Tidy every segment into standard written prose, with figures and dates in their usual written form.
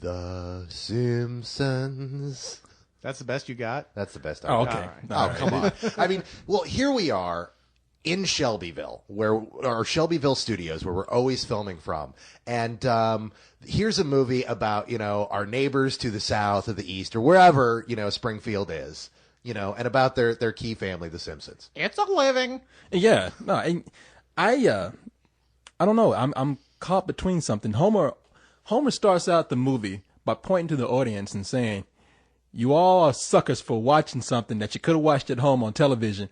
The Simpsons. That's the best you got? That's the best I Oh, got. okay. Oh, come on. I mean, well, here we are in Shelbyville, our Shelbyville studios, where we're always filming from. And here's a movie about, our neighbors to the south or the east or wherever, Springfield is, and about their key family, the Simpsons. It's a living. Yeah. No, I don't know. I'm caught between something. Homer starts out the movie by pointing to the audience and saying, "You all are suckers for watching something that you could have watched at home on television."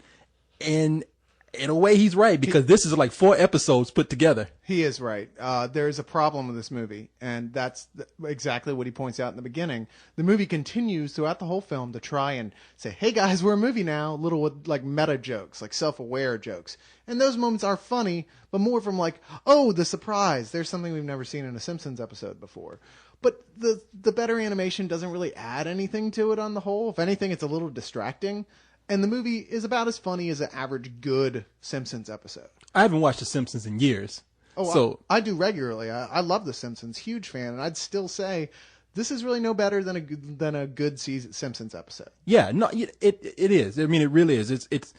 And in a way, he's right, because this is like 4 episodes put together. He is right. There's a problem with this movie, and that's exactly what he points out in the beginning. The movie continues throughout the whole film to try and say, hey guys, we're a movie now, little with like meta jokes, like self-aware jokes. And those moments are funny, but more from like, oh, the surprise. There's something we've never seen in a Simpsons episode before. But the better animation doesn't really add anything to it on the whole. If anything, it's a little distracting. And the movie is about as funny as an average good Simpsons episode. I haven't watched The Simpsons in years. Oh, so I do regularly. I love The Simpsons, huge fan, and I'd still say this is really no better than a good Simpsons episode. Yeah, no, it is. I mean, it really is. It's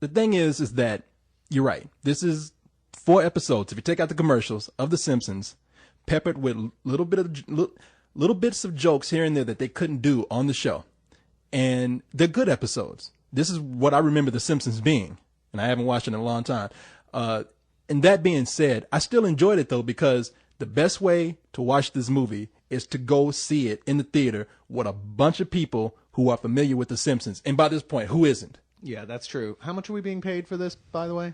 the thing is that you're right. This is 4 episodes. If you take out the commercials of The Simpsons, peppered with little bits of jokes here and there that they couldn't do on the show. And they're good episodes. This is what I remember The Simpsons being, and I haven't watched it in a long time. And that being said, I still enjoyed it, though, because the best way to watch this movie is to go see it in the theater with a bunch of people who are familiar with The Simpsons. And by this point, who isn't? Yeah, that's true. How much are we being paid for this, by the way?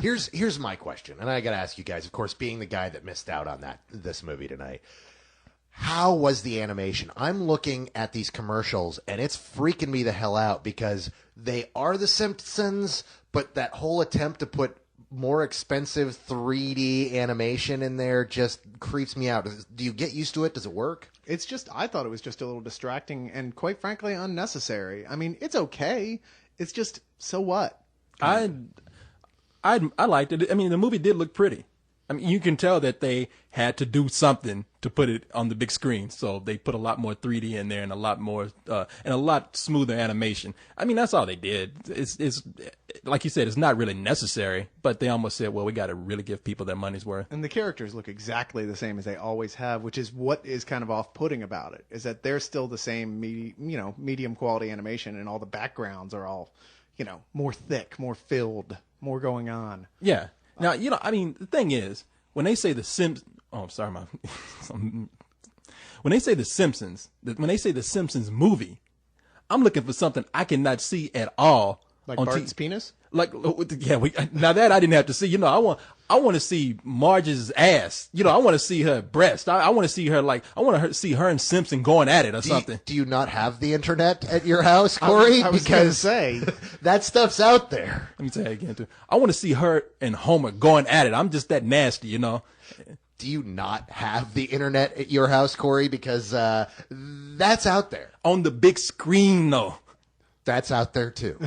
Here's my question, and I got to ask you guys, of course, being the guy that missed out on this movie tonight. How was the animation? I'm looking at these commercials, and it's freaking me the hell out, because they are The Simpsons, but that whole attempt to put more expensive 3D animation in there just creeps me out. Do you get used to it? Does it work? I thought it was just a little distracting and, quite frankly, unnecessary. I mean, it's okay. It's just, so what? I liked it. I mean, the movie did look pretty. I mean, you can tell that they had to do something to put it on the big screen, so they put a lot more 3D in there and a lot more and a lot smoother animation. I mean, that's all they did. It's like you said, it's not really necessary, but they almost said, well, we got to really give people their money's worth. And the characters look exactly the same as they always have, which is what is kind of off-putting about it, is that they're still the same medium quality animation, and all the backgrounds are all, more thick, more filled, more going on. Yeah. Now, I mean, the thing is, when they say the Simpsons, when they say the Simpsons, when they say the Simpsons movie, I'm looking for something I cannot see at all. Like Bart's penis? Like, yeah, now that I didn't have to see, I want to see Marge's ass. I want to see her breast. I want to see her, see her and Simpson going at it or something. Do you not have the internet at your house, Korey? I was going to say. That stuff's out there. Let me say that again, too. I want to see her and Homer going at it. I'm just that nasty, Do you not have the internet at your house, Korey? Because that's out there. On the big screen, though. That's out there, too.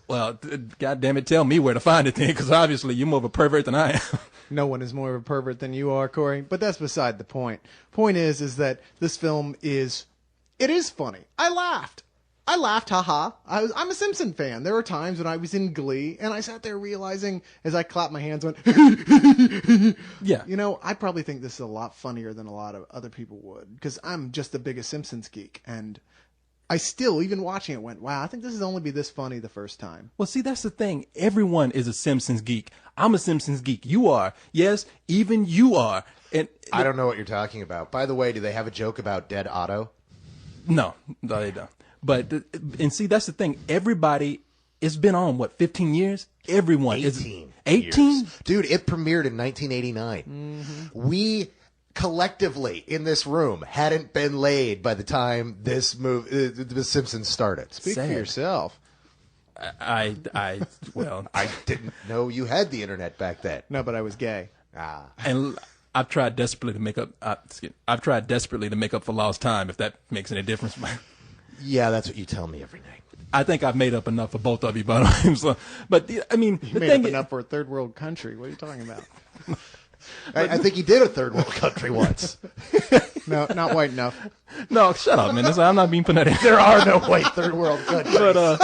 Well, God damn it, tell me where to find it then, because obviously you're more of a pervert than I am. No one is more of a pervert than you are, Korey, but that's beside the point. Point is that this film is funny. I laughed, haha. I'm a Simpson fan. There were times when I was in glee, and I sat there realizing, as I clapped my hands, went, yeah. I probably think this is a lot funnier than a lot of other people would, because I'm just the biggest Simpsons geek, and I still, even watching it, went, wow, I think this is only be this funny the first time. Well, see, that's the thing. Everyone is a Simpsons geek. I'm a Simpsons geek. You are. Yes, even you are. And I don't know what you're talking about. By the way, do they have a joke about Dead Otto? No, they don't. But, and see, that's the thing. Everybody, it's been on, 15 years? Everyone. 18. 18? Dude, it premiered in 1989. Mm-hmm. We collectively in this room hadn't been laid by the time this The Simpsons started. Speak for yourself. I didn't know you had the internet back then. No, but I was gay. And I've tried desperately to make up. I've tried desperately to make up for lost time. If that makes any difference. Yeah, that's what you tell me every night. I think I've made up enough for both of you, but I mean, you made up enough for a third world country. What are you talking about? I think he did a third world country once. No, not white enough. No, shut up, man. I'm not being phonetic. There are no white third world countries. But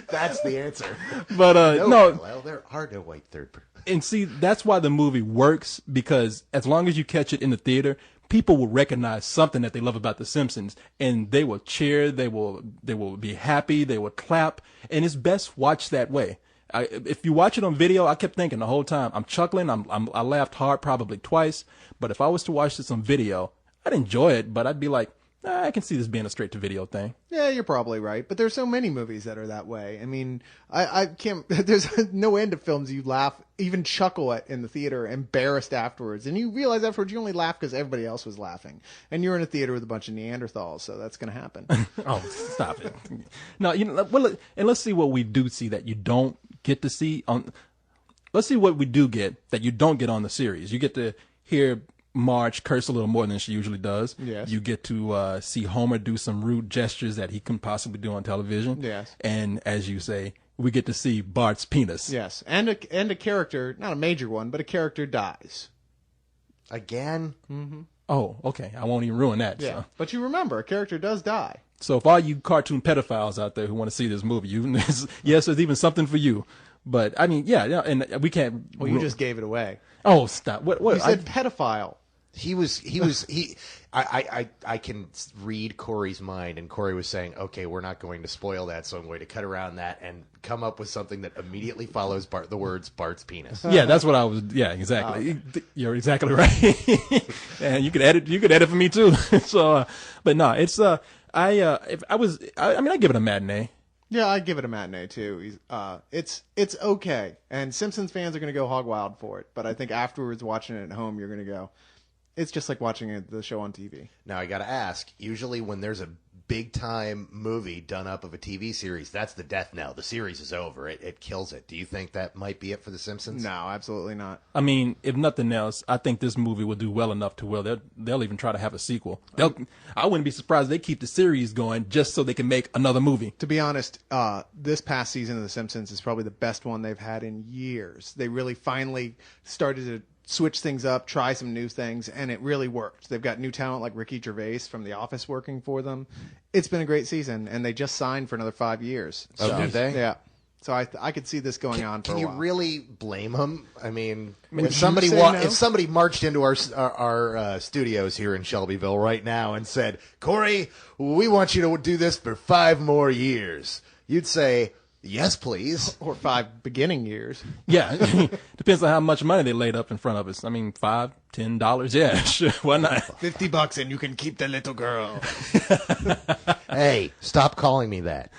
That's the answer. but no. Well, there are no white third. And see, that's why the movie works, because as long as you catch it in the theater, people will recognize something that they love about The Simpsons, and they will cheer, they will be happy, they will clap, and it's best watched that way. If you watch it on video, I kept thinking the whole time, I'm chuckling, I laughed hard probably twice, but if I was to watch this on video, I'd enjoy it, but I'd be like, I can see this being a straight-to-video thing. Yeah, you're probably right. But there's so many movies that are that way. I mean, I can't. There's no end of films you laugh, even chuckle at in the theater, embarrassed afterwards, and you realize afterwards you only laugh because everybody else was laughing, and you're in a theater with a bunch of Neanderthals, so that's going to happen. Oh, stop it! No, well, and let's see what we do see that you don't get to see on. Let's see what we do get that you don't get on the series. You get to hear Marge curse a little more than she usually does. Yes. You get to see Homer do some rude gestures that he couldn't possibly do on television. Yes. And as you say, we get to see Bart's penis. Yes, and a character, not a major one, but a character dies. Again? Oh, okay. I won't even ruin that. Yeah, So. but you remember, a character does die. So if all you cartoon pedophiles out there who want to see this movie, yes, there's even something for you. But I mean, yeah, and we can't. Well, you just gave it away. Oh, stop! What? You said pedophile. I can read Corey's mind, and Corey was saying, okay, we're not going to spoil that, so I'm going to cut around that and come up with something that immediately follows the words Bart's penis. Yeah, that's what I was. Yeah, exactly. You're exactly right. And you could edit for me too. So, but no, it's I mean, I give it a matinee. Yeah, I'd give it a matinee too. It's okay, and Simpsons fans are going to go hog wild for it. But I think afterwards, watching it at home, you're going to go, it's just like watching the show on TV. Now, I got to ask, usually when there's a big-time movie done up of a TV series, that's the death knell. The series is over. It kills it. Do you think that might be it for The Simpsons? No, absolutely not. I mean, if nothing else, I think this movie will do well enough to where they'll even try to have a sequel. I wouldn't be surprised if they keep the series going just so they can make another movie. To be honest, this past season of The Simpsons is probably the best one they've had in years. They really finally started to switch things up, try some new things, and it really worked. They've got new talent like Ricky Gervais from The Office working for them. It's been a great season, and they just signed for another 5 years. Oh, So, did they? Yeah. So I could see this going on for a Can while. you really blame them? I mean, Would if you somebody say no? if somebody marched into our studios here in Shelbyville right now and said, "Corey, we want you to do this for 5 more years," you'd say, "Yes, please." Or 5 beginning years. Yeah, depends on how much money they laid up in front of us. I mean, $5, $10, yeah, sure, why not? $50 and you can keep the little girl. Hey, stop calling me that.